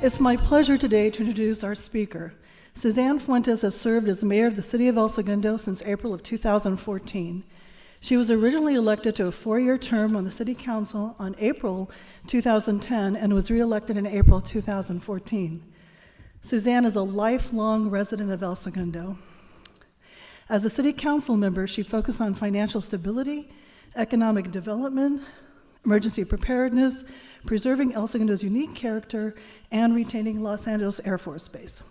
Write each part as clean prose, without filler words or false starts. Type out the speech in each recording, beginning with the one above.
It's my pleasure today to introduce our speaker. Suzanne Fuentes has served as mayor of the city of El Segundo since April of 2014. She was originally elected to a 4-year term on the city council on April 2010 and was reelected in April 2014. Suzanne is a lifelong resident of El Segundo. As a city council member, she focused on financial stability, economic development, emergency preparedness, preserving El Segundo's unique character, and retaining Los Angeles Air Force Base.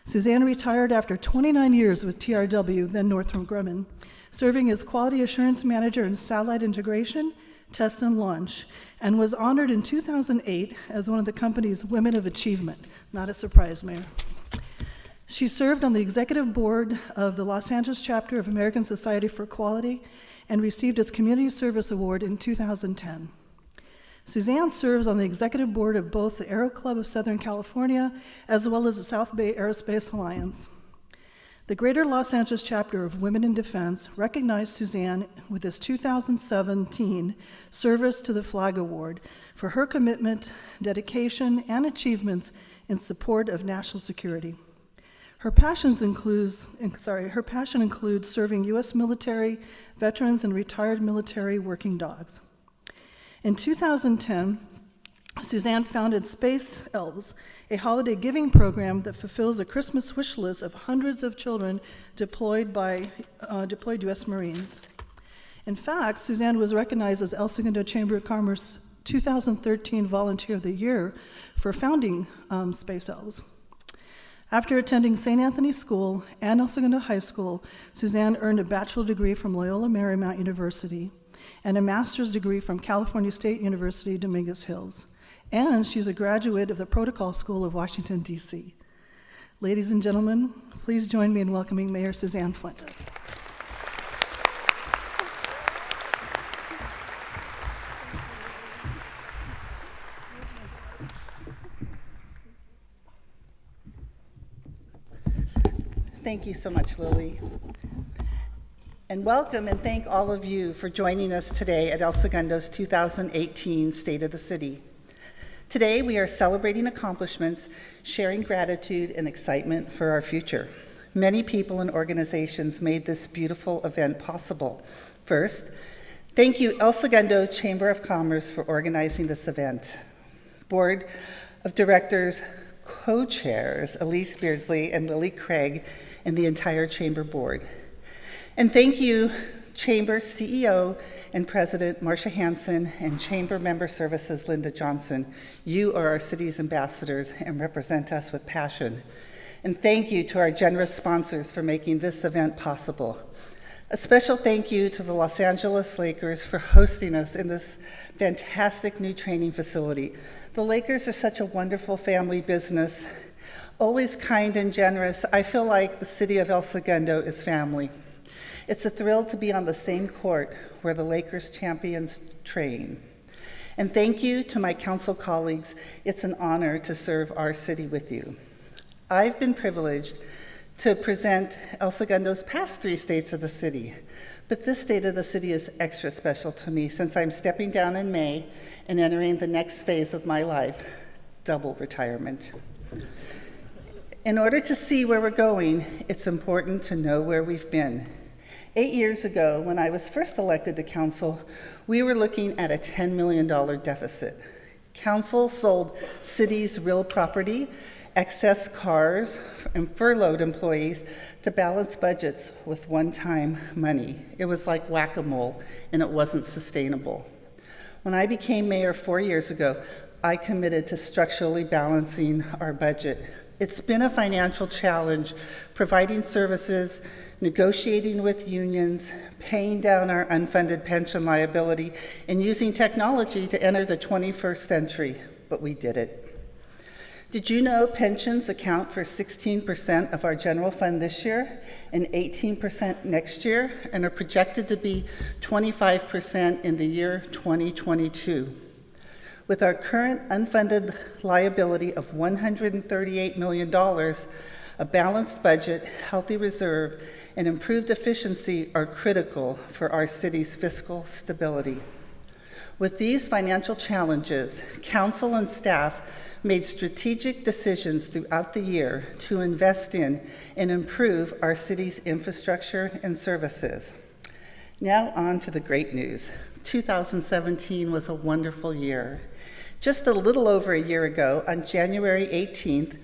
Suzanne retired after 29 years with TRW, then Northrop Grumman, serving as quality assurance manager in satellite integration, test, and launch, and was honored in 2008 as one of the company's Women of Achievement. Not a surprise, Mayor. She served on the executive board of the Los Angeles chapter of American Society for Quality and received its Community Service Award in 2010. Suzanne serves on the executive board of both the Aero Club of Southern California as well as the South Bay Aerospace Alliance. The Greater Los Angeles chapter of Women in Defense recognized Suzanne with its 2017 Service to the Flag Award for her commitment, dedication, and achievements in support of national security. Her passion includes serving U.S. military, veterans, and retired military working dogs. In 2010, Suzanne founded Space Elves, a holiday giving program that fulfills a Christmas wish list of hundreds of children deployed U.S. Marines. In fact, Suzanne was recognized as El Segundo Chamber of Commerce 2013 Volunteer of the Year for founding Space Elves. After attending St. Anthony School and El Segundo High School, Suzanne earned a bachelor's degree from Loyola Marymount University and a master's degree from California State University, Dominguez Hills. And she's a graduate of the Protocol School of Washington, D.C. Ladies and gentlemen, please join me in welcoming Mayor Suzanne Fuentes. Thank you so much, Lily. And welcome and thank all of you for joining us today at El Segundo's 2018 State of the City. Today we are celebrating accomplishments, sharing gratitude and excitement for our future. Many people and organizations made this beautiful event possible. First, thank you El Segundo Chamber of Commerce for organizing this event. Board of Directors co-chairs Elise Beardsley and Lily Craig and the entire Chamber Board. And thank you, Chamber CEO and President Marcia Hansen and Chamber Member Services Linda Johnson. You are our city's ambassadors and represent us with passion. And thank you to our generous sponsors for making this event possible. A special thank you to the Los Angeles Lakers for hosting us in this fantastic new training facility. The Lakers are such a wonderful family business, always kind and generous. I feel like the city of El Segundo is family. It's a thrill to be on the same court where the Lakers champions train. And thank you to my council colleagues. It's an honor to serve our city with you. I've been privileged to present El Segundo's past 3 states of the city, but this state of the city is extra special to me since I'm stepping down in May and entering the next phase of my life, double retirement. In order to see where we're going, it's important to know where we've been. 8 years ago, when I was first elected to council, we were looking at a $10 million deficit. Council sold city's real property, excess cars, and furloughed employees to balance budgets with one-time money. It was like whack-a-mole, and it wasn't sustainable. When I became mayor 4 years ago, I committed to structurally balancing our budget. It's been a financial challenge, providing services, negotiating with unions, paying down our unfunded pension liability, and using technology to enter the 21st century, but we did it. Did you know pensions account for 16% of our general fund this year and 18% next year, and are projected to be 25% in the year 2022? With our current unfunded liability of $138 million, a balanced budget, healthy reserve, and improved efficiency are critical for our city's fiscal stability. With these financial challenges, council and staff made strategic decisions throughout the year to invest in and improve our city's infrastructure and services. Now on to the great news. 2017 was a wonderful year. Just a little over a year ago, on January 18th,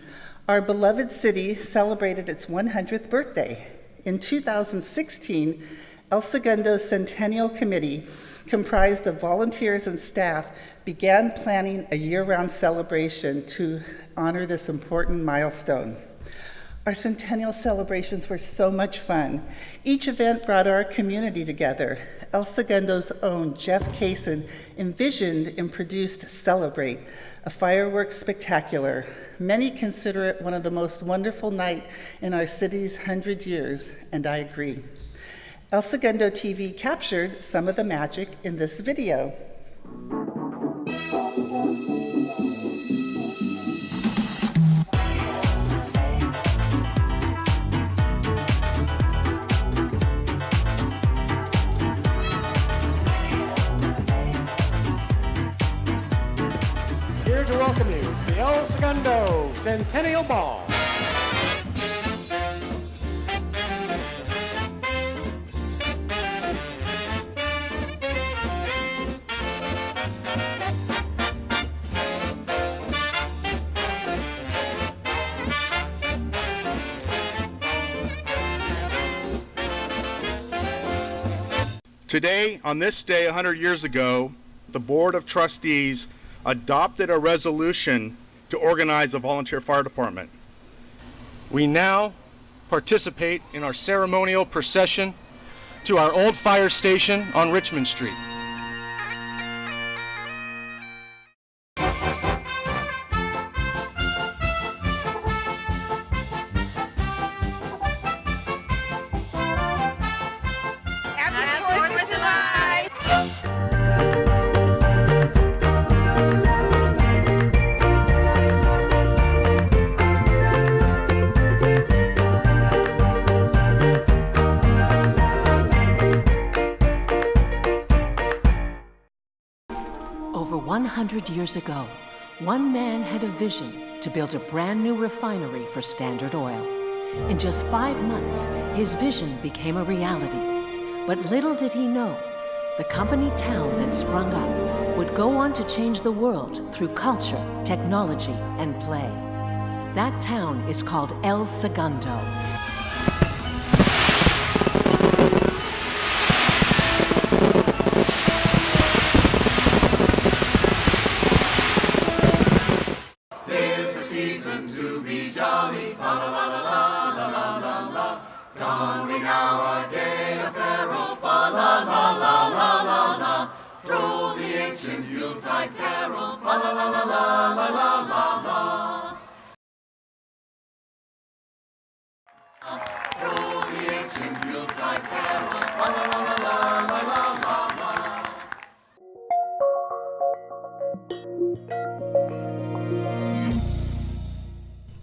our beloved city celebrated its 100th birthday. In 2016, El Segundo's Centennial Committee, comprised of volunteers and staff, began planning a year-round celebration to honor this important milestone. Our centennial celebrations were so much fun. Each event brought our community together. El Segundo's own Jeff Kaysen envisioned and produced Celebrate, a fireworks spectacular. Many consider it one of the most wonderful nights in our city's 100 years, and I agree. El Segundo TV captured some of the magic in this video. Here to welcome you, the El Segundo Centennial Ball. Today, on this day 100 years ago, the Board of Trustees adopted a resolution to organize a volunteer fire department. We now participate in our ceremonial procession to our old fire station on Richmond Street. Over 100 years ago, one man had a vision to build a brand new refinery for Standard Oil. In just 5 months, his vision became a reality. But little did he know, the company town that sprung up would go on to change the world through culture, technology, and play. That town is called El Segundo.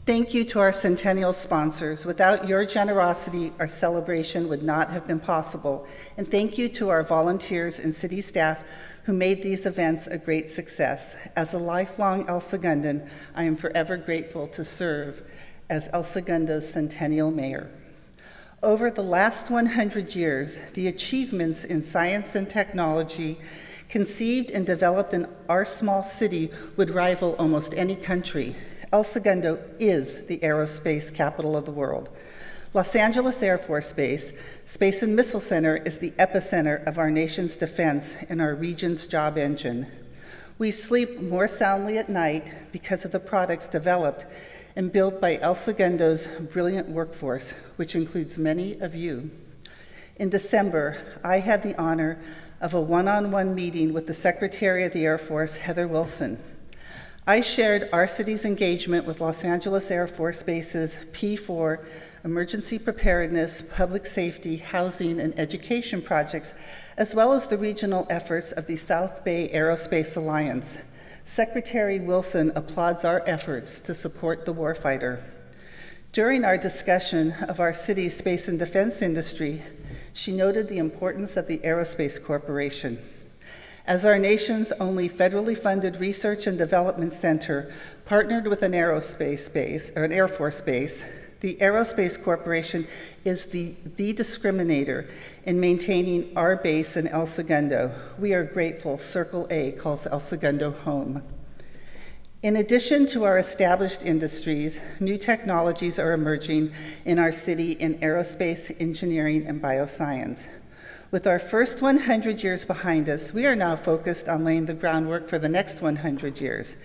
Thank you to our Centennial sponsors. Without your generosity, our celebration would not have been possible. And thank you to our volunteers and city staff who made these events a great success. As a lifelong El Segundan, I am forever grateful to serve as El Segundo's Centennial Mayor. Over the last 100 years, the achievements in science and technology conceived and developed in our small city would rival almost any country. El Segundo is the aerospace capital of the world. Los Angeles Air Force Base, Space and Missile Center is the epicenter of our nation's defense and our region's job engine. We sleep more soundly at night because of the products developed and built by El Segundo's brilliant workforce, which includes many of you. In December, I had the honor of a one-on-one meeting with the Secretary of the Air Force, Heather Wilson. I shared our city's engagement with Los Angeles Air Force Base's P4 emergency preparedness, public safety, housing, and education projects, as well as the regional efforts of the South Bay Aerospace Alliance. Secretary Wilson applauds our efforts to support the warfighter. During our discussion of our city's space and defense industry, she noted the importance of the Aerospace Corporation. As our nation's only federally funded research and development center partnered with an aerospace base, or an Air Force base, the Aerospace Corporation is the discriminator in maintaining our base in El Segundo. We are grateful Circle A calls El Segundo home. In addition to our established industries, new technologies are emerging in our city in aerospace, engineering, and bioscience. With our first 100 years behind us, we are now focused on laying the groundwork for the next 100 years.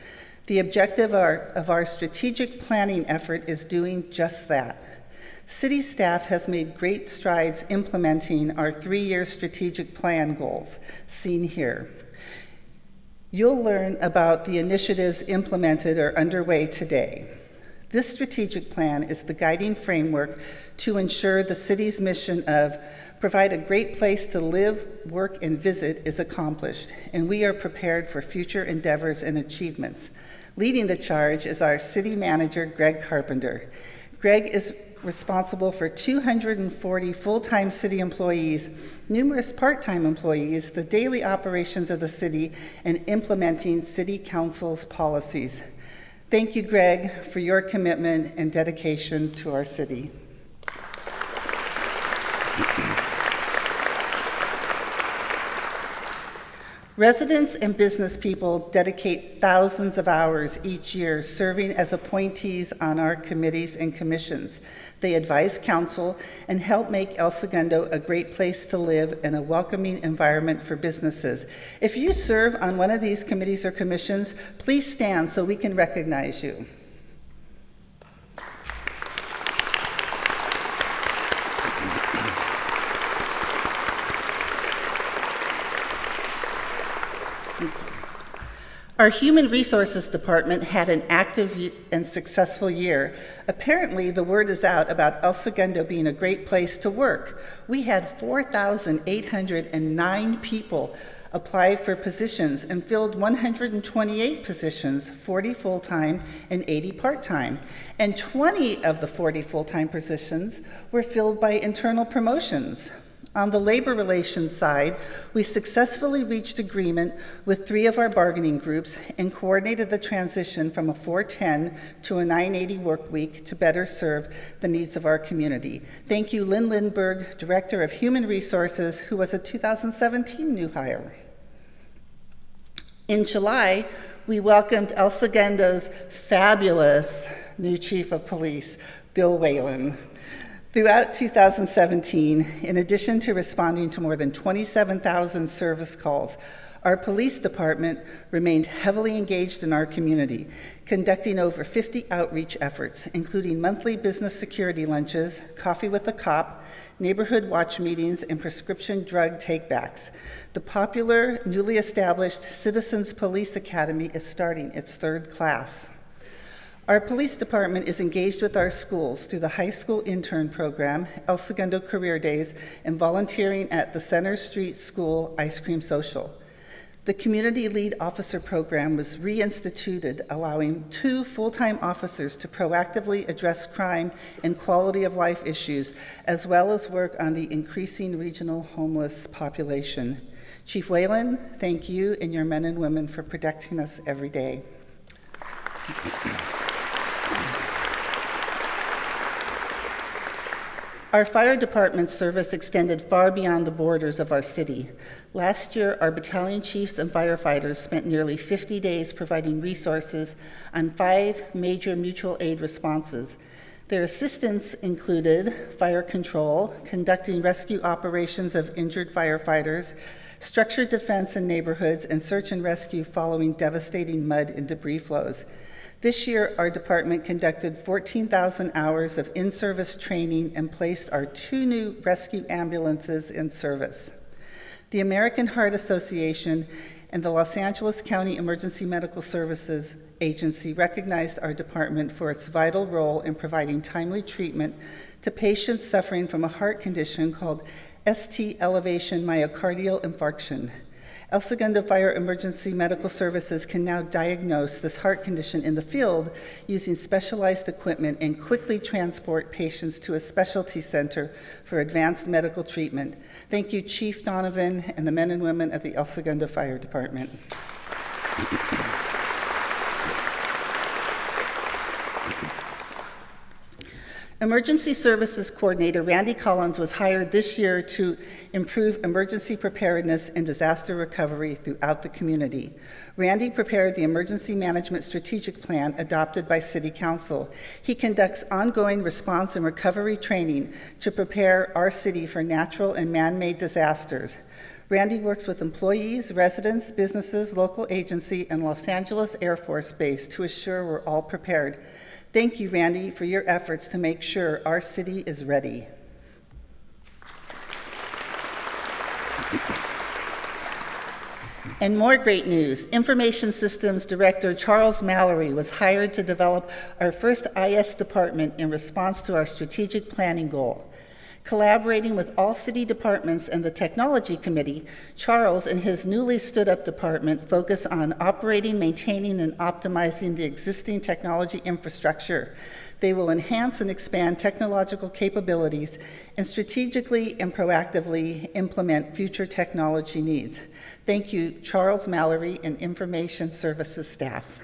The objective of our strategic planning effort is doing just that. City staff has made great strides implementing our 3-year strategic plan goals, seen here. You'll learn about the initiatives implemented or underway today. This strategic plan is the guiding framework to ensure the city's mission of provide a great place to live, work, and visit is accomplished, and we are prepared for future endeavors and achievements. Leading the charge is our city manager, Greg Carpenter. Greg is responsible for 240 full-time city employees, numerous part-time employees, the daily operations of the city, and implementing city council's policies. Thank you, Greg, for your commitment and dedication to our city. Residents and business people dedicate thousands of hours each year serving as appointees on our committees and commissions. They advise council and help make El Segundo a great place to live and a welcoming environment for businesses. If you serve on one of these committees or commissions, please stand so we can recognize you. Our Human Resources Department had an active and successful year. Apparently, the word is out about El Segundo being a great place to work. We had 4,809 people apply for positions and filled 128 positions, 40 full-time and 80 part-time. And 20 of the 40 full-time positions were filled by internal promotions. On the labor relations side, we successfully reached agreement with 3 of our bargaining groups and coordinated the transition from a 410 to a 980 work week to better serve the needs of our community. Thank you, Lynn Lindberg, Director of Human Resources, who was a 2017 new hire. In July, we welcomed El Segundo's fabulous new Chief of Police, Bill Whalen. Throughout 2017, in addition to responding to more than 27,000 service calls, our police department remained heavily engaged in our community, conducting over 50 outreach efforts, including monthly business security lunches, coffee with a cop, neighborhood watch meetings, and prescription drug takebacks. The popular, newly established Citizens Police Academy is starting its 3rd class. Our police department is engaged with our schools through the high school intern program, El Segundo Career Days, and volunteering at the Center Street School Ice Cream Social. The Community Lead Officer Program was reinstituted, allowing 2 full-time officers to proactively address crime and quality of life issues, as well as work on the increasing regional homeless population. Chief Whalen, thank you and your men and women for protecting us every day. Our fire department service extended far beyond the borders of our city. Last year, our battalion chiefs and firefighters spent nearly 50 days providing resources on 5 major mutual aid responses. Their assistance included fire control, conducting rescue operations of injured firefighters, structured defense in neighborhoods, and search and rescue following devastating mud and debris flows. This year, our department conducted 14,000 hours of in-service training and placed our 2 new rescue ambulances in service. The American Heart Association and the Los Angeles County Emergency Medical Services Agency recognized our department for its vital role in providing timely treatment to patients suffering from a heart condition called ST elevation myocardial infarction. El Segundo Fire Emergency Medical Services can now diagnose this heart condition in the field using specialized equipment and quickly transport patients to a specialty center for advanced medical treatment. Thank you, Chief Donovan and the men and women of the El Segundo Fire Department. Emergency Services Coordinator Randy Collins was hired this year to improve emergency preparedness and disaster recovery throughout the community. Randy prepared the Emergency Management Strategic Plan adopted by City Council. He conducts ongoing response and recovery training to prepare our city for natural and man-made disasters. Randy works with employees, residents, businesses, local agency, and Los Angeles Air Force Base to assure we're all prepared. Thank you, Randy, for your efforts to make sure our city is ready. And more great news. Information Systems Director Charles Mallory was hired to develop our first IS department in response to our strategic planning goal. Collaborating with all city departments and the Technology Committee, Charles and his newly stood-up department focus on operating, maintaining, and optimizing the existing technology infrastructure. They will enhance and expand technological capabilities and strategically and proactively implement future technology needs. Thank you, Charles Mallory and Information Services staff.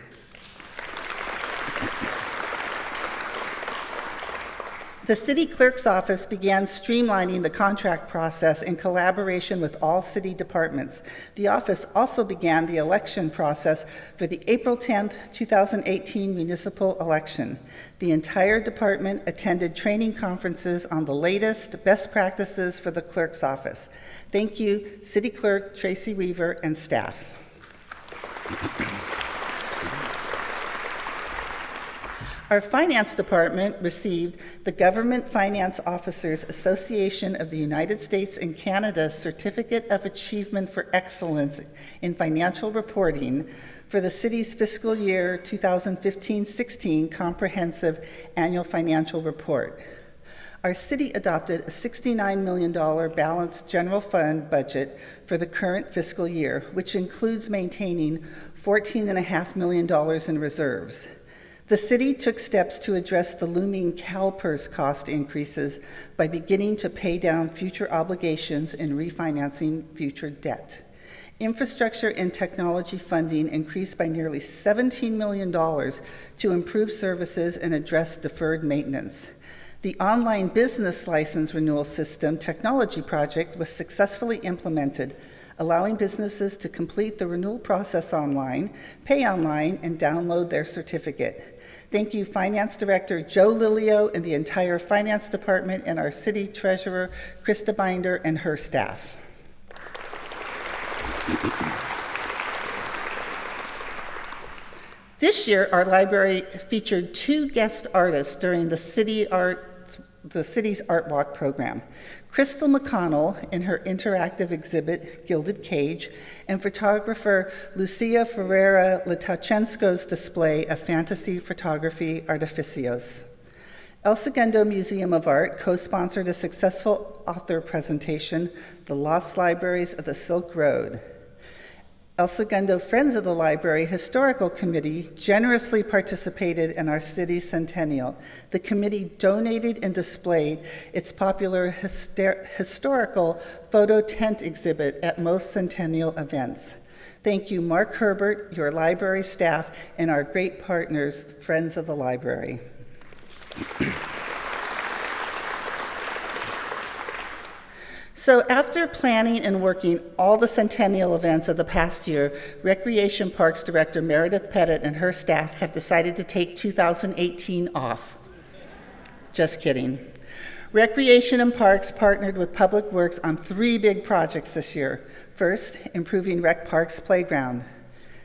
The City Clerk's Office began streamlining the contract process in collaboration with all city departments. The office also began the election process for the April 10th, 2018 municipal election. The entire department attended training conferences on the latest best practices for the Clerk's Office. Thank you, City Clerk Tracy Weaver and staff. Our finance department received the Government Finance Officers Association of the United States and Canada Certificate of Achievement for Excellence in Financial Reporting for the city's fiscal year 2015-16 comprehensive annual financial report. Our city adopted a $69 million balanced general fund budget for the current fiscal year, which includes maintaining $14.5 million in reserves. The city took steps to address the looming CalPERS cost increases by beginning to pay down future obligations and refinancing future debt. Infrastructure and technology funding increased by nearly $17 million to improve services and address deferred maintenance. The online business license renewal system technology project was successfully implemented, allowing businesses to complete the renewal process online, pay online, and download their certificate. Thank you, Finance Director Joe Lilio and the entire Finance Department and our City Treasurer, Krista Binder, and her staff. This year, our library featured 2 guest artists during the city's Art Walk program. Crystal McConnell in her interactive exhibit, Gilded Cage, and photographer Lucia Ferreira Latachensko's display of fantasy photography Artificios. El Segundo Museum of Art co-sponsored a successful author presentation, The Lost Libraries of the Silk Road. El Segundo Friends of the Library Historical Committee generously participated in our city's centennial. The committee donated and displayed its popular historical photo tent exhibit at most centennial events. Thank you, Mark Herbert, your library staff, and our great partners, Friends of the Library. So after planning and working all the centennial events of the past year, Recreation Parks Director Meredith Pettit and her staff have decided to take 2018 off. Just kidding. Recreation and Parks partnered with Public Works on 3 big projects this year. First, improving Rec Park's playground.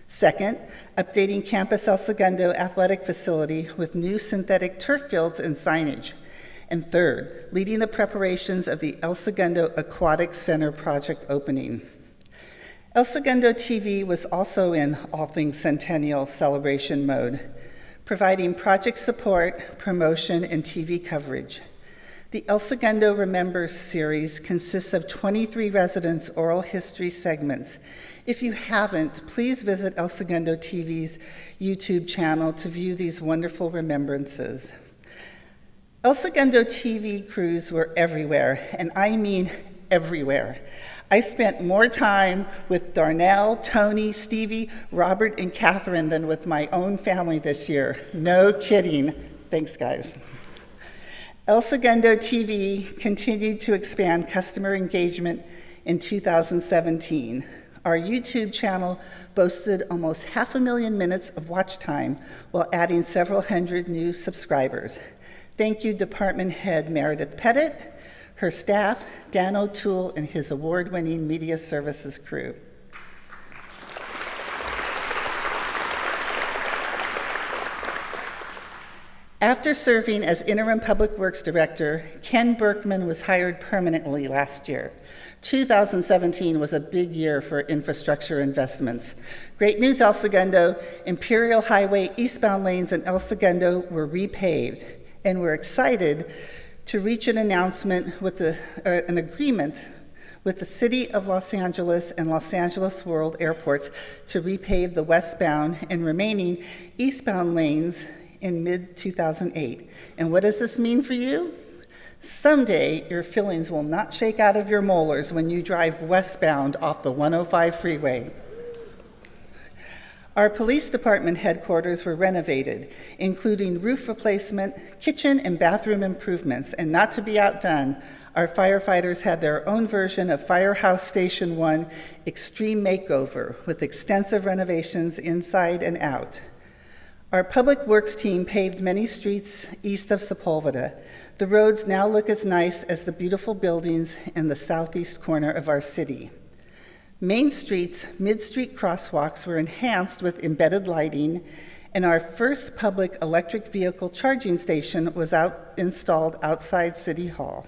Second, updating Campus El Segundo athletic facility with new synthetic turf fields and signage. And third, leading the preparations of the El Segundo Aquatic Center project opening. El Segundo TV was also in all things centennial celebration mode, providing project support, promotion, and TV coverage. The El Segundo Remembers series consists of 23 residents' oral history segments. If you haven't, please visit El Segundo TV's YouTube channel to view these wonderful remembrances. El Segundo TV crews were everywhere, and I mean everywhere. I spent more time with Darnell, Tony, Stevie, Robert, and Catherine than with my own family this year. No kidding. Thanks, guys. El Segundo TV continued to expand customer engagement in 2017. Our YouTube channel boasted almost 500,000 minutes of watch time while adding several hundred new subscribers. Thank you, Department Head Meredith Pettit, her staff, Dan O'Toole, and his award-winning media services crew. After serving as interim Public Works Director, Ken Berkman was hired permanently last year. 2017 was a big year for infrastructure investments. Great news, El Segundo. Imperial Highway eastbound lanes in El Segundo were repaved, and we're excited to reach an agreement with the City of Los Angeles and Los Angeles World Airports to repave the westbound and remaining eastbound lanes in mid-2008. And what does this mean for you? Someday, your fillings will not shake out of your molars when you drive westbound off the 105 freeway. Our police department headquarters were renovated, including roof replacement, kitchen and bathroom improvements, and not to be outdone, our firefighters had their own version of Firehouse Station 1 Extreme Makeover with extensive renovations inside and out. Our public works team paved many streets east of Sepulveda. The roads now look as nice as the beautiful buildings in the southeast corner of our city. Main Street's mid-street crosswalks were enhanced with embedded lighting, and our first public electric vehicle charging station was installed outside City Hall.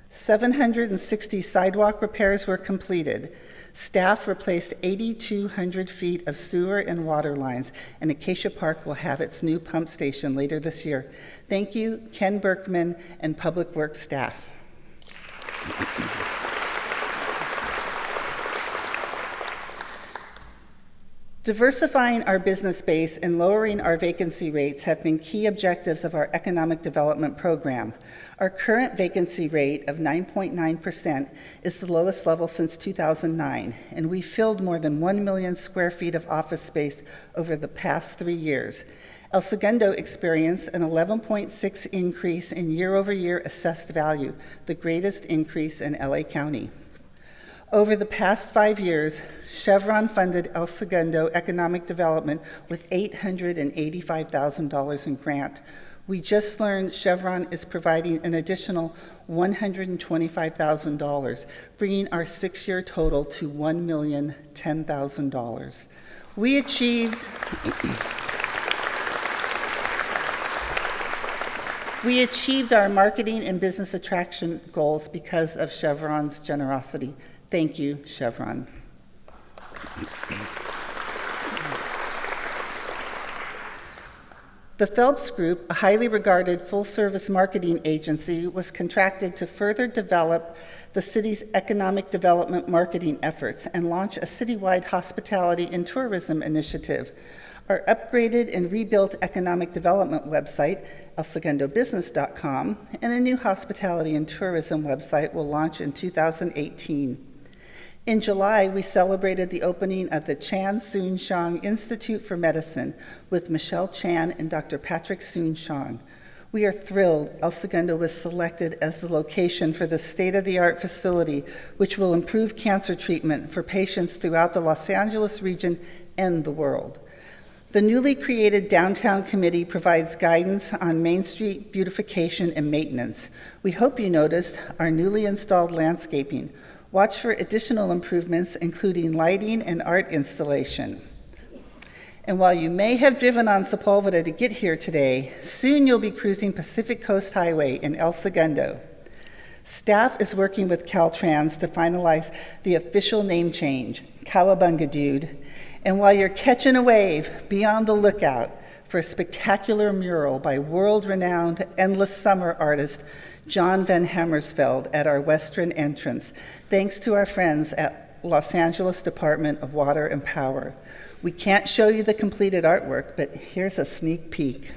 760 sidewalk repairs were completed. Staff replaced 8,200 feet of sewer and water lines, and Acacia Park will have its new pump station later this year. Thank you, Ken Berkman and Public Works staff. Diversifying our business base and lowering our vacancy rates have been key objectives of our economic development program. Our current vacancy rate of 9.9% is the lowest level since 2009, and we filled more than 1 million square feet of office space over the past 3 years. El Segundo experienced an 11.6% increase in year-over-year assessed value, the greatest increase in LA County. Over the past 5 years, Chevron funded El Segundo economic development with $885,000 in grant. We just learned Chevron is providing an additional $125,000, bringing our 6-year total to $1,010,000. We achieved our marketing and business attraction goals because of Chevron's generosity. Thank you, Chevron. The Phelps Group, a highly regarded full-service marketing agency, was contracted to further develop the city's economic development marketing efforts and launch a citywide hospitality and tourism initiative. Our upgraded and rebuilt economic development website, elsegundobusiness.com, and a new hospitality and tourism website will launch in 2018. In July, we celebrated the opening of the Chan Soon Shang Institute for Medicine with Michelle Chan and Dr. Patrick Soon Shang. We are thrilled El Segundo was selected as the location for the state-of-the-art facility, which will improve cancer treatment for patients throughout the Los Angeles region and the world. The newly created Downtown Committee provides guidance on Main Street beautification and maintenance. We hope you noticed our newly installed landscaping. Watch for additional improvements, including lighting and art installation. And while you may have driven on Sepulveda to get here today, soon you'll be cruising Pacific Coast Highway in El Segundo. Staff is working with Caltrans to finalize the official name change, Cowabunga Dude. And while you're catching a wave, be on the lookout for a spectacular mural by world-renowned Endless Summer artist John Van Hammersveld at our western entrance, thanks to our friends at Los Angeles Department of Water and Power. We can't show you the completed artwork, but here's a sneak peek.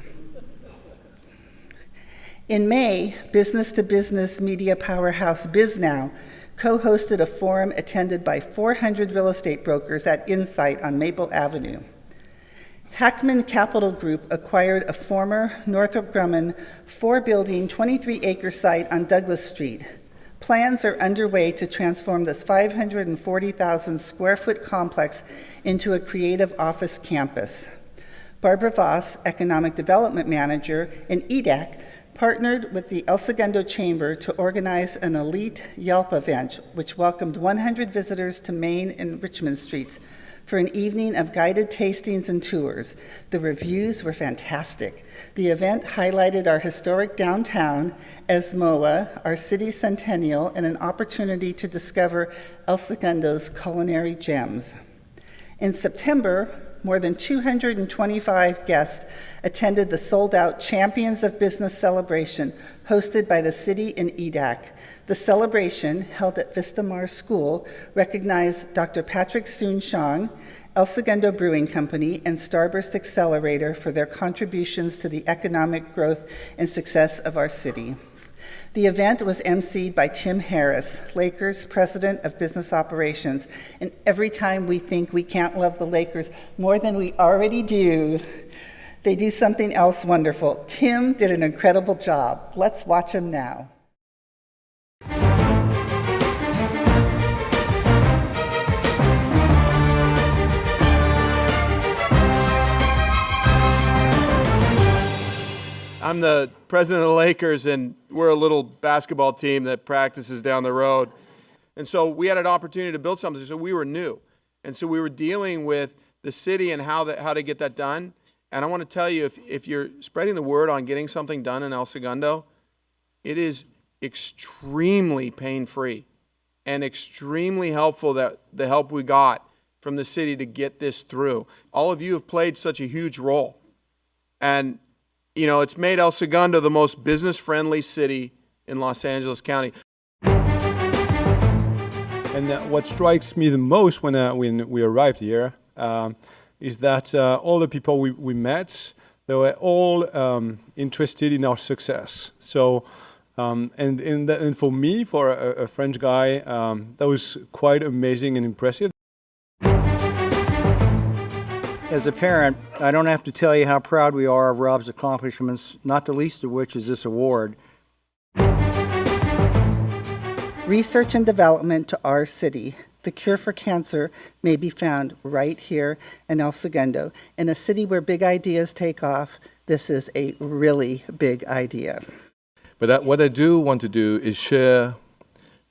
In May, business-to-business media powerhouse BizNow co-hosted a forum attended by 400 real estate brokers at Insight on Maple Avenue. Hackman Capital Group acquired a former Northrop Grumman 4-building, 23-acre site on Douglas Street. Plans are underway to transform this 540,000 square foot complex into a creative office campus. Barbara Voss, Economic Development Manager in EDAC, partnered with the El Segundo Chamber to organize an elite Yelp event, which welcomed 100 visitors to Main and Richmond Streets for an evening of guided tastings and tours. The reviews were fantastic. The event highlighted our historic downtown, Esmoa, our city centennial, and an opportunity to discover El Segundo's culinary gems. In September, more than 225 guests attended the sold-out Champions of Business celebration hosted by the city and EDAC. The celebration, held at Vistamar School, recognized Dr. Patrick Soon-Shang, El Segundo Brewing Company, and Starburst Accelerator for their contributions to the economic growth and success of our city. The event was emceed by Tim Harris, Lakers President of Business Operations, and every time we think we can't love the Lakers more than we already do, they do something else wonderful. Tim did an incredible job. Let's watch him now. I'm the president of the Lakers, and we're a little basketball team that practices down the road. And so we had an opportunity to build something, so we were new. And so we were dealing with the city and how to get that done. And I want to tell you, if you're spreading the word on getting something done in El Segundo, it is extremely pain-free and extremely helpful, that the help we got from the city to get this through. All of you have played such a huge role. And you know, it's made El Segundo the most business-friendly city in Los Angeles County. And what strikes me the most when we arrived here is that all the people we met, they were all interested in our success. So, and for me, for a French guy, that was quite amazing and impressive. As a parent, I don't have to tell you how proud we are of Rob's accomplishments, not the least of which is this award. Research and development to our city. The cure for cancer may be found right here in El Segundo. In a city where big ideas take off, this is a really big idea. But what I do want to do is share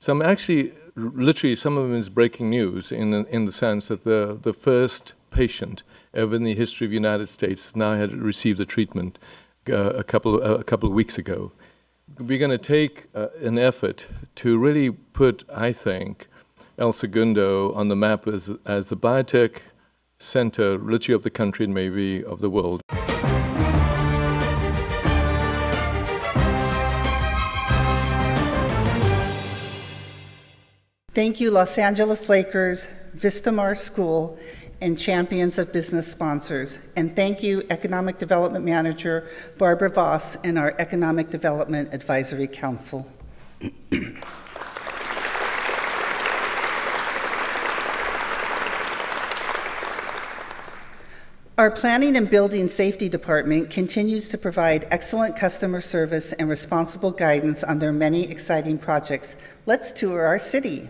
some, actually, literally some of them is breaking news in the sense that the first patient ever in the history of the United States now had received a treatment a couple of weeks ago. We're going to take an effort to really put, I think, El Segundo on the map as the biotech center, literally of the country and maybe of the world. Thank you, Los Angeles Lakers, Vistamar School, and Champions of Business sponsors. And thank you, Economic Development Manager Barbara Voss and our Economic Development Advisory Council. Our Planning and Building Safety Department continues to provide excellent customer service and responsible guidance on their many exciting projects. Let's tour our city.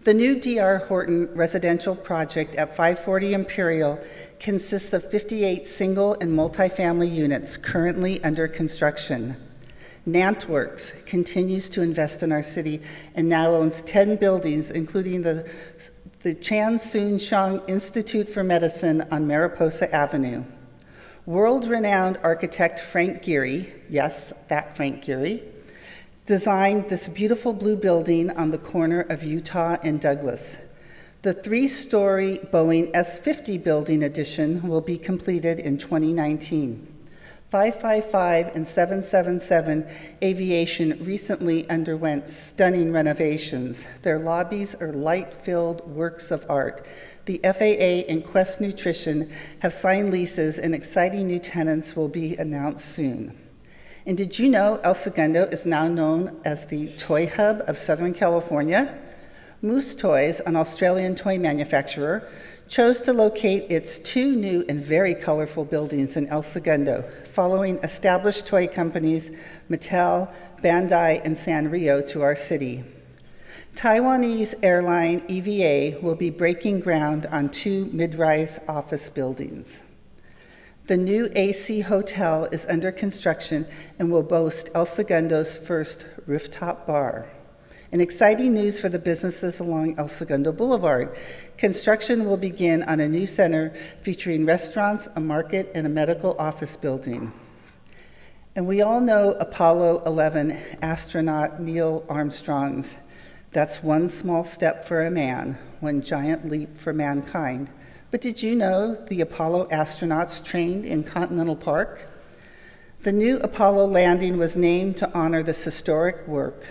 The new D.R. Horton residential project at 540 Imperial consists of 58 single and multifamily units currently under construction. Nantworks continues to invest in our city and now owns 10 buildings, including the Chan Soon-Shang Institute for Medicine on Mariposa Avenue. World-renowned architect Frank Gehry, yes, that Frank Gehry, designed this beautiful blue building on the corner of Utah and Douglas. The 3-story Boeing S-50 building addition will be completed in 2019. 555 and 777 Aviation recently underwent stunning renovations. Their lobbies are light-filled works of art. The FAA and Quest Nutrition have signed leases, and exciting new tenants will be announced soon. And did you know El Segundo is now known as the Toy Hub of Southern California? Moose Toys, an Australian toy manufacturer, chose to locate its 2 new and very colorful buildings in El Segundo, following established toy companies Mattel, Bandai, and Sanrio to our city. Taiwanese airline EVA will be breaking ground on 2 mid-rise office buildings. The new AC Hotel is under construction and will boast El Segundo's first rooftop bar. And exciting news for the businesses along El Segundo Boulevard. Construction will begin on a new center featuring restaurants, a market, and a medical office building. And we all know Apollo 11 astronaut Neil Armstrong's "That's one small step for a man, one giant leap for mankind." But did you know the Apollo astronauts trained in Continental Park? The new Apollo landing was named to honor this historic work.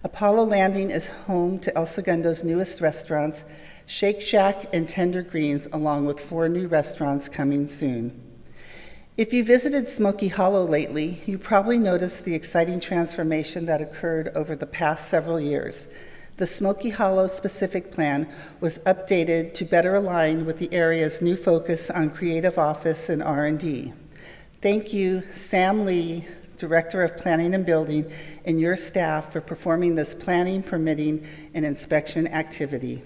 Apollo Landing is home to El Segundo's newest restaurants, Shake Shack and Tender Greens, along with 4 new restaurants coming soon. If you visited Smoky Hollow lately, you probably noticed the exciting transformation that occurred over the past several years. The Smoky Hollow specific plan was updated to better align with the area's new focus on creative office and R&D. Thank you, Sam Lee, Director of Planning and Building, and your staff for performing this planning, permitting, and inspection activity.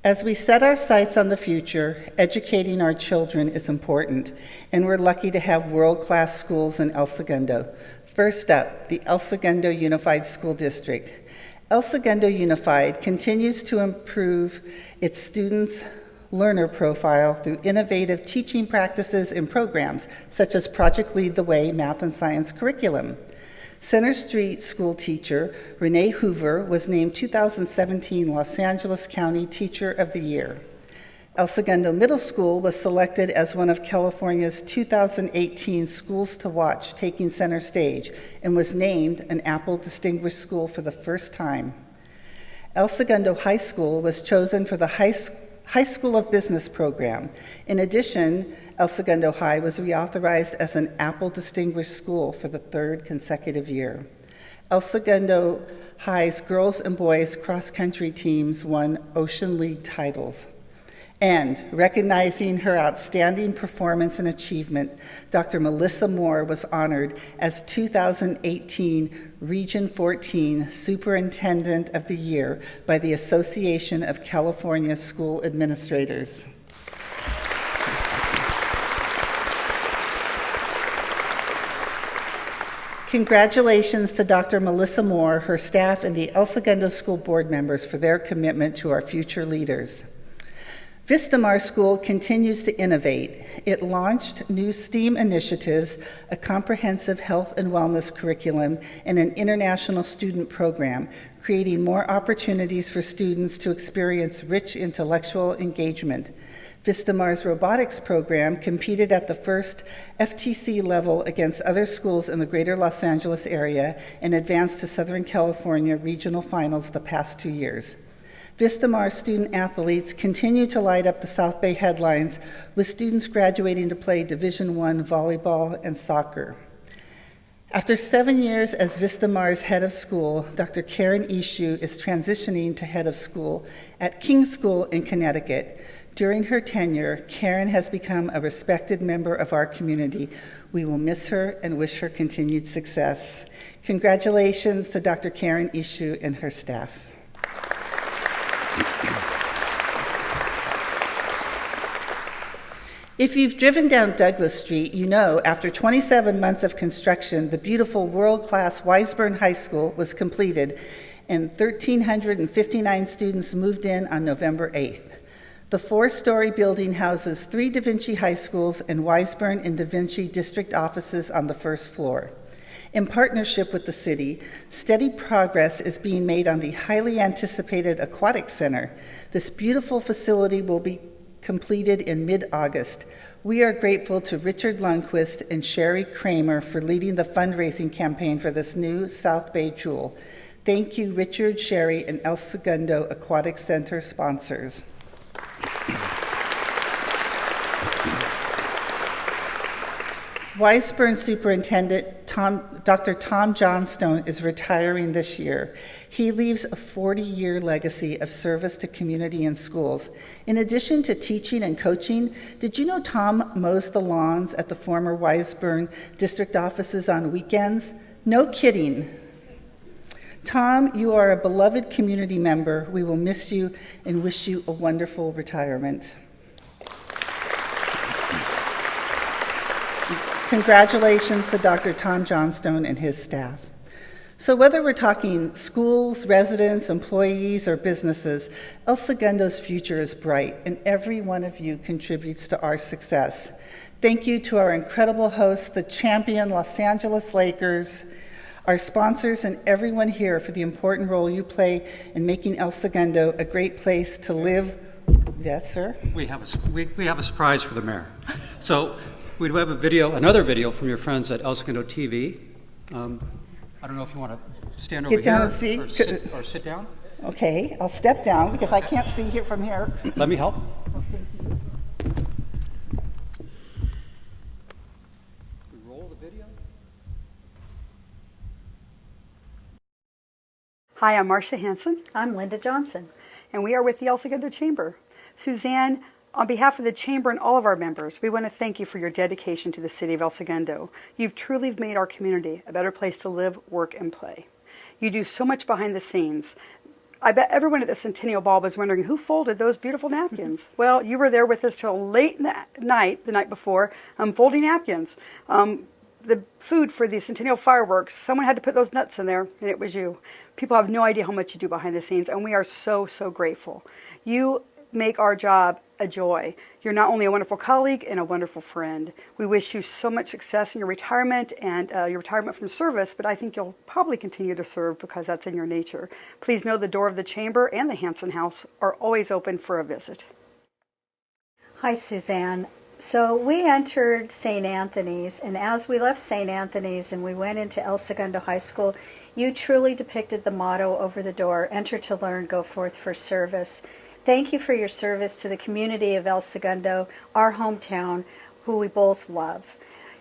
As we set our sights on the future, educating our children is important, and we're lucky to have world-class schools in El Segundo. First up, the El Segundo Unified School District. El Segundo Unified continues to improve its students' learner profile through innovative teaching practices and programs, such as Project Lead the Way math and science curriculum. Center Street school teacher Renee Hoover was named 2017 Los Angeles County Teacher of the Year. El Segundo Middle School was selected as one of California's 2018 Schools to Watch, taking center stage, and was named an Apple Distinguished School for the first time. El Segundo High School was chosen for the High School of Business program. In addition, El Segundo High was reauthorized as an Apple Distinguished School for the 3rd consecutive year. El Segundo High's girls and boys cross-country teams won Ocean League titles. And recognizing her outstanding performance and achievement, Dr. Melissa Moore was honored as 2018 Region 14 Superintendent of the Year by the Association of California School Administrators. Congratulations to Dr. Melissa Moore, her staff, and the El Segundo School Board members for their commitment to our future leaders. Vistamar School continues to innovate. It launched new STEAM initiatives, a comprehensive health and wellness curriculum, and an international student program, creating more opportunities for students to experience rich intellectual engagement. Vistamar's robotics program competed at the first FTC level against other schools in the greater Los Angeles area and advanced to Southern California regional finals the past 2 years. Vistamar student athletes continue to light up the South Bay headlines, with students graduating to play Division I volleyball and soccer. After 7 years as Vistamar's head of school, Dr. Karen Ishu is transitioning to head of school at King's School in Connecticut. During her tenure, Karen has become a respected member of our community. We will miss her and wish her continued success. Congratulations to Dr. Karen Ishu and her staff. If you've driven down Douglas Street, you know after 27 months of construction, the beautiful world-class Weisburn High School was completed, and 1,359 students moved in on November 8th. The 4-story building houses 3 Da Vinci high schools and Weisburn and Da Vinci district offices on the first floor. In partnership with the city, steady progress is being made on the highly anticipated Aquatic Center. This beautiful facility will be completed in mid-August. We are grateful to Richard Lundquist and Sherry Kramer for leading the fundraising campaign for this new South Bay jewel. Thank you, Richard, Sherry, and El Segundo Aquatic Center sponsors. Weisburn Superintendent Dr. Tom Johnstone is retiring this year. He leaves a 40-year legacy of service to community and schools. In addition to teaching and coaching, did you know Tom mows the lawns at the former Weisburn district offices on weekends? No kidding. Tom, you are a beloved community member. We will miss you and wish you a wonderful retirement. Congratulations to Dr. Tom Johnstone and his staff. So whether we're talking schools, residents, employees, or businesses, El Segundo's future is bright, and every one of you contributes to our success. Thank you to our incredible hosts, the champion Los Angeles Lakers, our sponsors, and everyone here for the important role you play in making El Segundo a great place to live. Yes, sir? We have a surprise for the mayor. So we do have another video from your friends at El Segundo TV. I don't know if you want to stand over Get down here and see. or sit down. Okay, I'll step down because I can't see here from here. Let me help. We roll the video. Hi, I'm Marcia Hansen, I'm Linda Johnson. and we are with the El Segundo Chamber. Suzanne, on behalf of the Chamber and all of our members, we want to thank you for your dedication to the City of El Segundo. You've truly made our community a better place to live, work, and play. You do so much behind the scenes. I bet everyone at the Centennial Ball was wondering who folded those beautiful napkins. Well, you were there with us till late night, the night before, folding napkins. The food for the Centennial fireworks, someone had to put those nuts in there, and it was you. People have no idea how much you do behind the scenes, and we are so, so grateful. You make our job a joy. You're not only a wonderful colleague and a wonderful friend. We wish you so much success in your retirement and your retirement from service, but I think you'll probably continue to serve because that's in your nature. Please know the door of the Chamber and the Hansen House are always open for a visit. Hi, Suzanne. So we entered St. Anthony's, and as we left St. Anthony's and we went into El Segundo High School, you truly depicted the motto over the door, enter to learn, go forth for service. Thank you for your service to the community of El Segundo, our hometown, who we both love.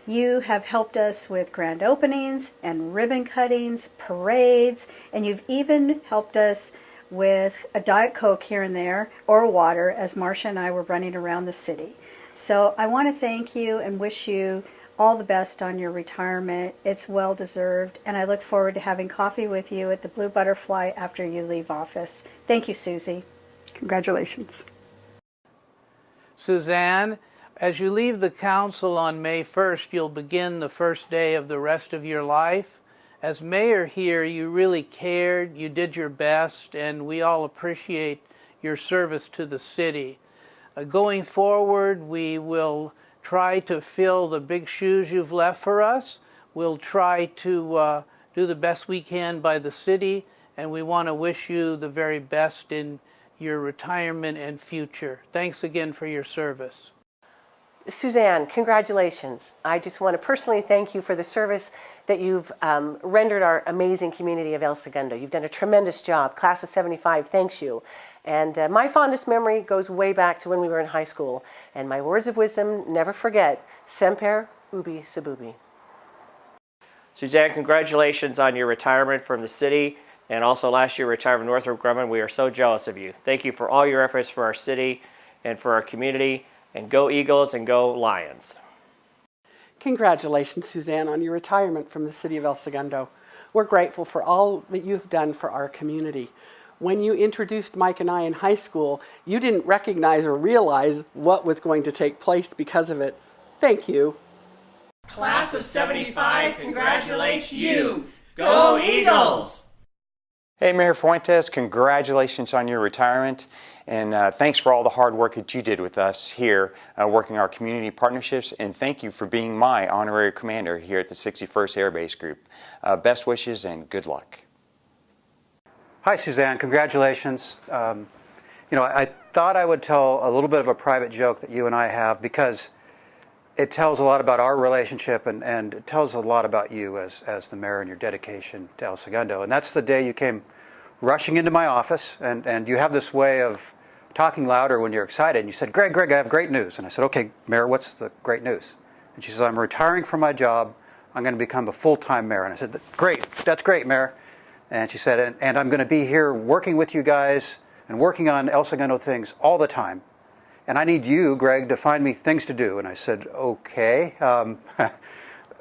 You have helped us with grand openings and ribbon cuttings, parades, and you've even helped us with a Diet Coke here and there, or water, as Marcia and I were running around the city. So I want to thank you and wish you all the best on your retirement. It's well deserved, and I look forward to having coffee with you at the Blue Butterfly after you leave office. Thank you, Susie. Congratulations. Suzanne, as you leave the council on May 1st, you'll begin the first day of the rest of your life. As mayor here, you really cared, you did your best, and we all appreciate your service to the city. Going forward, we will try to fill the big shoes you've left for us. We'll try to do the best we can by the city, and we want to wish you the very best in your retirement and future. Thanks again for your service. Suzanne, congratulations. I just want to personally thank you for the service that you've rendered our amazing community of El Segundo. You've done a tremendous job. Class of 75 thanks you. And my fondest memory goes way back to when we were in high school. And my words of wisdom, never forget, semper ubi sububi. Suzanne, congratulations on your retirement from the city, and also last year retired from Northrop Grumman. We are so jealous of you. Thank you for all your efforts for our city and for our community, and go Eagles and go Lions. Congratulations, Suzanne, on your retirement from the city of El Segundo. We're grateful for all that you've done for our community. When you introduced Mike and I in high school, you didn't recognize or realize what was going to take place because of it. Thank you. Class of 75 congratulates you. Go Eagles! Hey, Mayor Fuentes, congratulations on your retirement. And thanks for all the hard work that you did with us here, working our community partnerships. And thank you for being my honorary commander here at the 61st Air Base Group. Best wishes and good luck. Hi, Suzanne. Congratulations. I thought I would tell a little bit of a private joke that you and I have, because it tells a lot about our relationship, and it tells a lot about you as the mayor and your dedication to El Segundo. And that's the day you came rushing into my office, and you have this way of talking louder when you're excited. And you said, Greg, I have great news. And I said, okay, Mayor, what's the great news? And she says, I'm retiring from my job. I'm going to become a full-time mayor. And I said, great, that's great, Mayor. And she said, and I'm going to be here working with you guys and working on El Segundo things all the time. And I need you, Greg, to find me things to do. And I said, okay.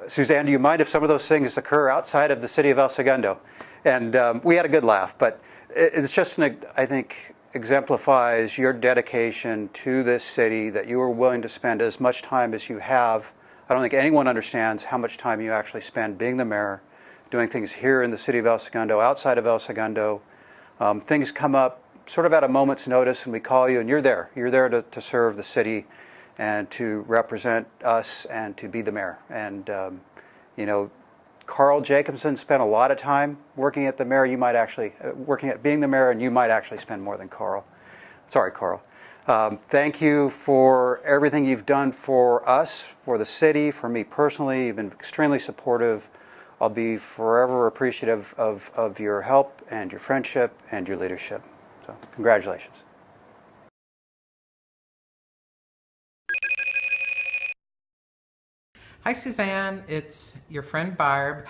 Suzanne, do you mind if some of those things occur outside of the city of El Segundo? And we had a good laugh. But it's just, I think, exemplifies your dedication to this city, that you are willing to spend as much time as you have. I don't think anyone understands how much time you actually spend being the mayor, doing things here in the city of El Segundo, outside of El Segundo. Things come up sort of at a moment's notice, and we call you, and you're there. You're there to serve the city and to represent us and to be the mayor. And, Carl Jacobson spent a lot of time working at the mayor. You might actually, working at being the mayor, and you might actually spend more than Carl. Sorry, Carl. Thank you for everything you've done for us, for the city, for me personally. You've been extremely supportive. I'll be forever appreciative of your help and your friendship and your leadership. So, congratulations. Hi, Suzanne. It's your friend Barb.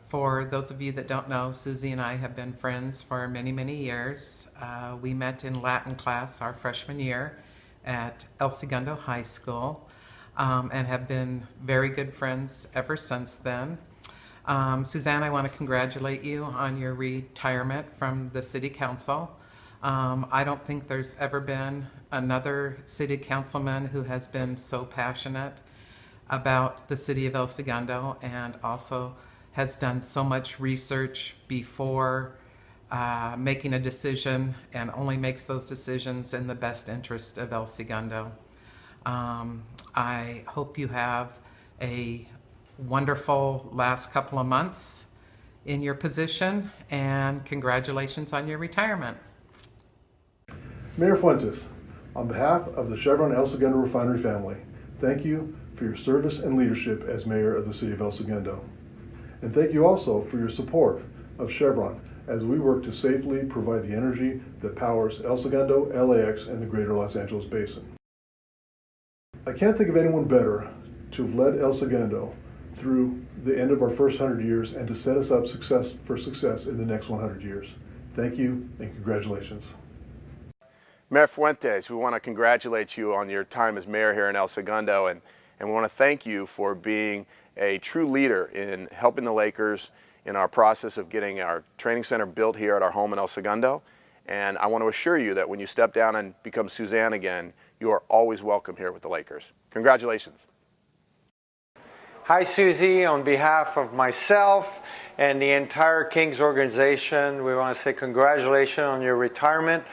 For those of you that don't know, Susie and I have been friends for many, many years. We met in Latin class our freshman year at El Segundo High School, and have been very good friends ever since then. Suzanne, I want to congratulate you on your retirement from the City Council. I don't think there's ever been another city councilman who has been so passionate about the city of El Segundo, and also has done so much research before making a decision, and only makes those decisions in the best interest of El Segundo. I hope you have a wonderful last couple of months in your position, and congratulations on your retirement. Mayor Fuentes, on behalf of the Chevron El Segundo Refinery family, thank you for your service and leadership as mayor of the city of El Segundo. And thank you also for your support of Chevron as we work to safely provide the energy that powers El Segundo, LAX, and the greater Los Angeles basin. I can't think of anyone better to have led El Segundo through the end of our first 100 years and to set us up for success in the next 100 years. Thank you and congratulations. Mayor Fuentes, we want to congratulate you on your time as mayor here in El Segundo, and we want to thank you for being a true leader in helping the Lakers in our process of getting our training center built here at our home in El Segundo. And I want to assure you that when you step down and become Suzanne again, you are always welcome here with the Lakers. Congratulations. Hi, Susie. On behalf of myself and the entire Kings organization, we want to say congratulations on your retirement.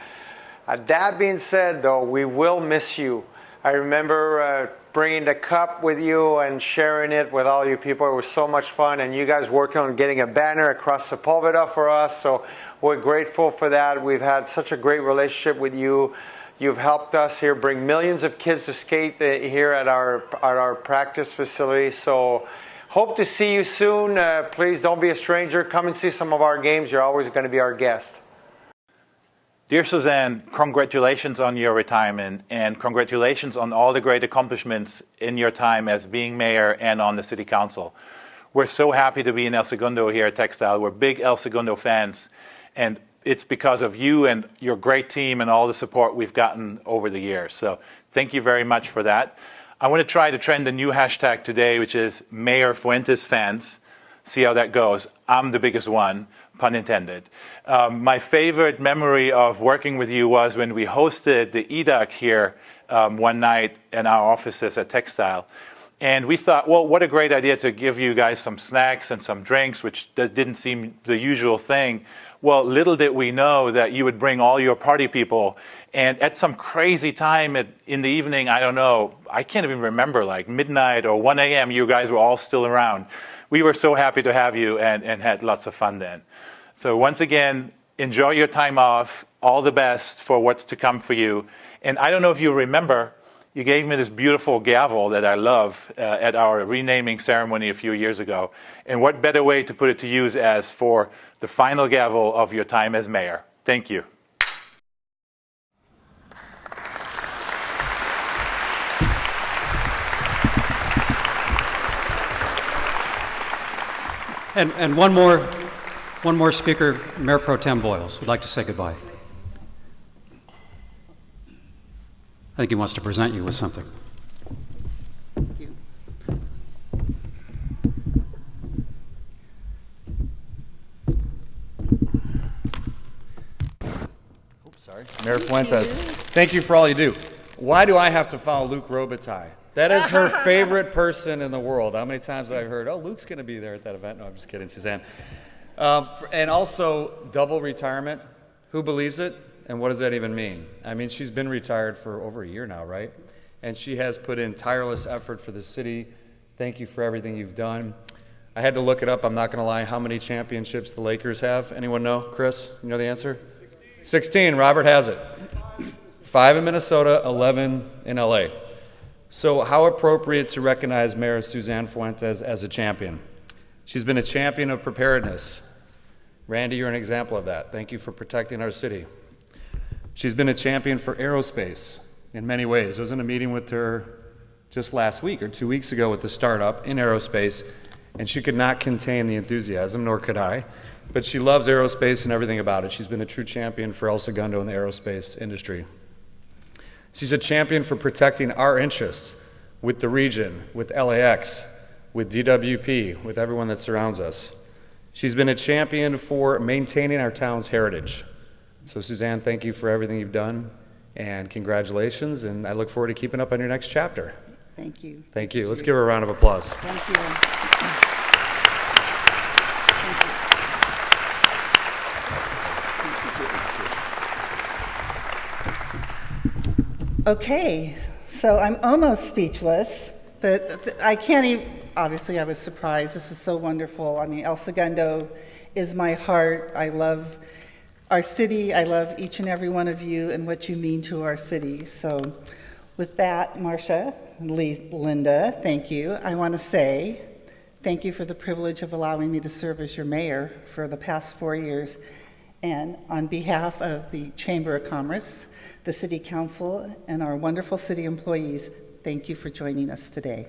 That being said, though, we will miss you. I remember bringing the cup with you and sharing it with all you people. It was so much fun, and you guys working on getting a banner across the pulpit for us, so we're grateful for that. We've had such a great relationship with you. You've helped us here bring millions of kids to skate here at our practice facility, so hope to see you soon. Please don't be a stranger. Come and see some of our games. You're always going to be our guest. Dear Suzanne, congratulations on your retirement, and congratulations on all the great accomplishments in your time as being mayor and on the city council. We're so happy to be in El Segundo here at Textile. We're big El Segundo fans, and it's because of you and your great team and all the support we've gotten over the years. So thank you very much for that. I want to try to trend a new hashtag today, which is Mayor Fuentes fans. See how that goes. I'm the biggest one, pun intended. My favorite memory of working with you was when we hosted the EDUC here one night in our offices at Textile. And we thought, well, what a great idea to give you guys some snacks and some drinks, which didn't seem the usual thing. Well, little did we know that you would bring all your party people, and at some crazy time in the evening, I don't know, I can't even remember, like midnight or 1 a.m., you guys were all still around. We were so happy to have you and had lots of fun then. So once again, enjoy your time off. All the best for what's to come for you. And I don't know if you remember, you gave me this beautiful gavel that I love at our renaming ceremony a few years ago. And what better way to put it to use as for the final gavel of your time as mayor. Thank you. And one more speaker, Mayor Pro Tem Boyles, would like to say goodbye. I think he wants to present you with something. Thank you. Oops, sorry. Mayor Fuentes, thank you for all you do. Why do I have to follow Luke Robitaille? That is her favorite person in the world. How many times have I heard, oh, Luke's going to be there at that event? No, I'm just kidding, Suzanne. And also, double retirement. Who believes it? And what does that even mean? I mean, she's been retired for over a year now, right? And she has put in tireless effort for the city. Thank you for everything you've done. I had to look it up. I'm not going to lie. How many championships the Lakers have? Anyone know? Chris, you know the answer? 16. Robert has it. 5 in Minnesota, 11 in LA. So how appropriate to recognize Mayor Suzanne Fuentes as a champion. She's been a champion of preparedness. Randy, you're an example of that. Thank you for protecting our city. She's been a champion for aerospace in many ways. I was in a meeting with her just last week or 2 weeks ago with the startup in aerospace, and she could not contain the enthusiasm, nor could I. But she loves aerospace and everything about it. She's been a true champion for El Segundo in the aerospace industry. She's a champion for protecting our interests with the region, with LAX, with DWP, with everyone that surrounds us. She's been a champion for maintaining our town's heritage. So Suzanne, thank you for everything you've done, and congratulations, and I look forward to keeping up on your next chapter. Thank you. Thank you. Let's give her a round of applause. Thank you. Okay, so I'm almost speechless, but I can't even, obviously I was surprised. This is so wonderful. I mean, El Segundo is my heart. I love our city. I love each and every one of you and what you mean to our city. So with that, Marcia, Linda, thank you. I want to say thank you for the privilege of allowing me to serve as your mayor for the past 4 years. And on behalf of the Chamber of Commerce, the City Council, and our wonderful city employees, thank you for joining us today.